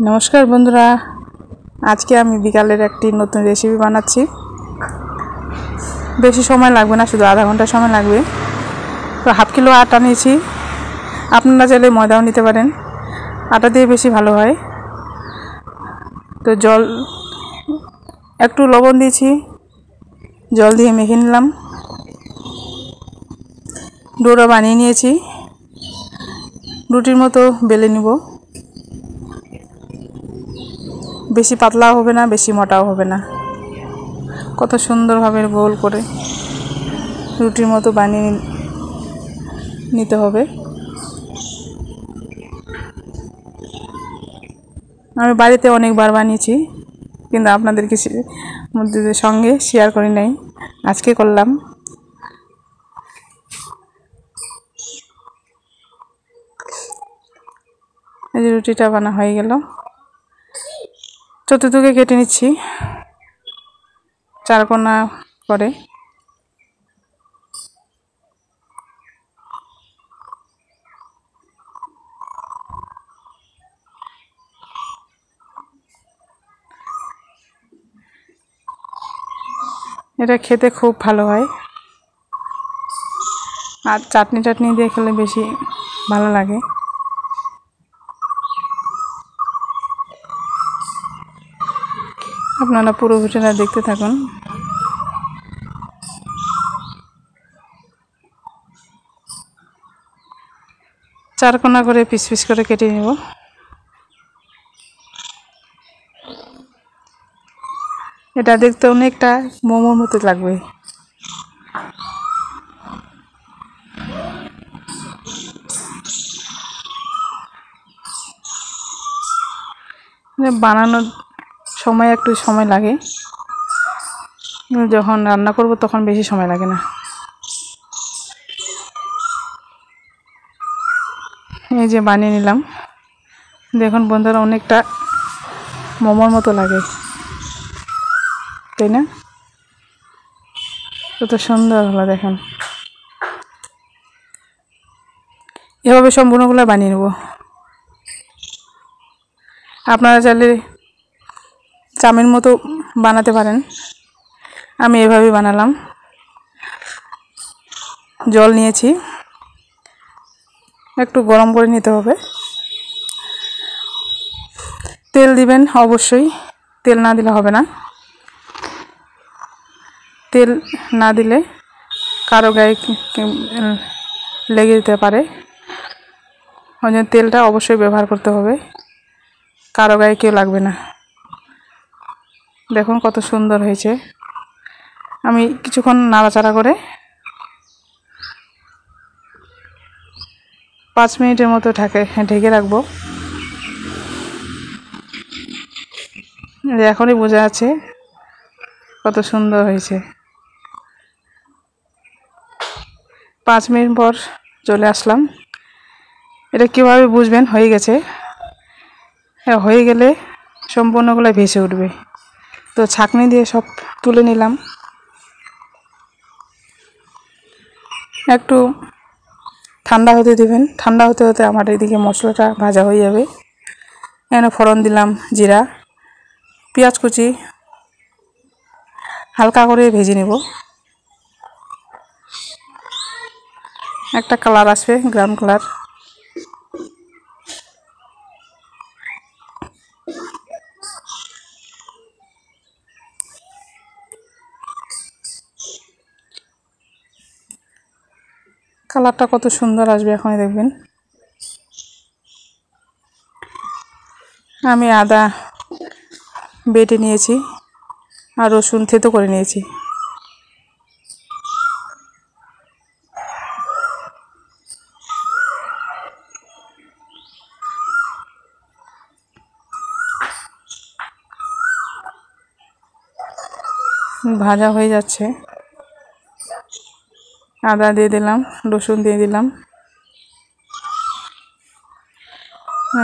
নমস্কার বন্ধুরা, আজকে আমি বিকালের একটি নতুন রেসিপি বানাচ্ছি। বেশি সময় লাগবে না, শুধু আধা ঘন্টা সময় লাগবে। তো হাফ কিলো আটা নিয়েছি, আপনারা চাইলে ময়দাও নিতে পারেন, আটা দিয়ে বেশি ভালো হয়। তো জল, একটু লবণ দিয়েছি, জল দিয়ে মেখে নিলাম। ডোরা বানিয়ে নিয়েছি, রুটির মতো বেলে নিব। বেশি পাতলাও হবে না, বেশি মোটাও হবে না, কত সুন্দরভাবে গোল করে রুটির মতো বানিয়ে নিতে হবে। আমি বাড়িতে অনেকবার বানিয়েছি, কিন্তু আপনাদেরকে সঙ্গে শেয়ার করি নাই, আজকে করলাম। এই যে রুটিটা বানা হয়ে গেল, চতুর্দিকে কেটে নিচ্ছি চারকোনা করে। এটা খেতে খুব ভালো হয়, আর চাটনি টাটনি দিয়ে খেলে বেশি ভালো লাগে। আপনারা পুরো ভিডিওটা দেখতে থাকুন। চারকোনা করে পিস পিস করে কেটে নেব। এটা দেখতে অনেকটা মোমোর মতো লাগবে। বানানোর সময় একটু সময় লাগে, যখন রান্না করব তখন বেশি সময় লাগে না। এই যে বানিয়ে নিলাম, দেখুন বন্ধুরা, অনেকটা মোমোর মতো লাগে, তাই না? কত সুন্দর হলো দেখেন। এভাবে সম্পূর্ণগুলো বানিয়ে নেব। আপনারা চাইলে চাউমিন মতো বানাতে পারেন, আমি এভাবেই বানালাম। জল নিয়েছি, একটু গরম করে নিতে হবে। তেল দিবেন অবশ্যই, তেল না দিলে হবে না। তেল না দিলে কারো গায়ে লেগে যেতে পারে, ওই জন্য তেলটা অবশ্যই ব্যবহার করতে হবে, কারো গায়ে কেউ লাগবে না। দেখুন কত সুন্দর হয়েছে। আমি কিছুক্ষণ নাড়াচাড়া করে 5 মিনিটের মতো ঢেকে রাখবো। এখনই বোঝা যাচ্ছে কত সুন্দর হয়েছে। 5 মিনিট পর চলে আসলাম। এটা কিভাবে বুঝবেন হয়ে গেছে? হয়ে গেলে সম্পূর্ণগুলো ভেসে উঠবে। তো ছাঁকনি দিয়ে সব তুলে নিলাম। একটু ঠান্ডা হতে দেবেন, ঠান্ডা হতে হতে আমার এদিকে মশলাটা ভাজা হয়ে যাবে। এখানে ফোড়ন দিলাম জিরা, পেঁয়াজ কুচি, হালকা করে ভেজে নেব। একটা কালার আসবে, গ্রাউন্ড কালার। কালারটা কত সুন্দর আসবে এখনই দেখবেন। আমি আদা বেটে নিয়েছি আর রসুন থেতো করে নিয়েছি। ভাজা হয়ে যাচ্ছে, আদা দিয়ে দিলাম, রসুন দিয়ে দিলাম,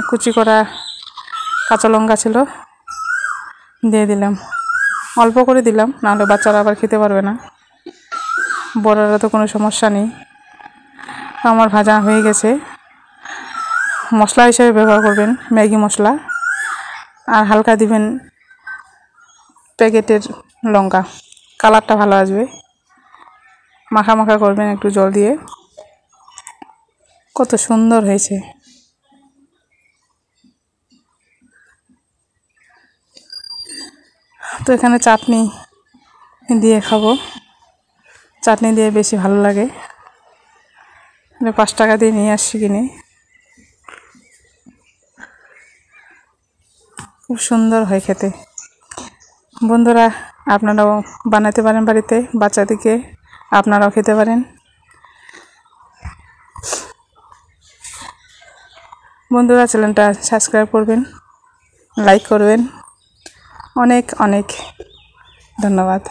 কুচি করা কাঁচা লঙ্কা ছিল দিয়ে দিলাম। অল্প করে দিলাম, নাহলে বাচ্চারা আবার খেতে পারবে না, বড়রা তো কোনো সমস্যা নেই। আমার ভাজা হয়ে গেছে। মশলা হিসেবে ব্যবহার করবেন ম্যাগি মশলা, আর হালকা দিবেন প্যাকেটের লঙ্কা, কালারটা ভালো আসবে। মাখা মাখা করবেন একটু জল দিয়ে। কত সুন্দর হয়েছে। তো এখানে চাটনি দিয়ে খাবো, চাটনি দিয়ে বেশি ভালো লাগে। 5 টাকা দিয়ে নিয়ে আসছি কিনে। খুব সুন্দর হয় খেতে। বন্ধুরা, আপনারাও বানাতে পারেন বাড়িতে, বাচ্চাদেরকে আপনারাও খেতে পারেন। বন্ধুরা, চ্যানেলটা সাবস্ক্রাইব করবেন, লাইক করবেন। অনেক অনেক ধন্যবাদ।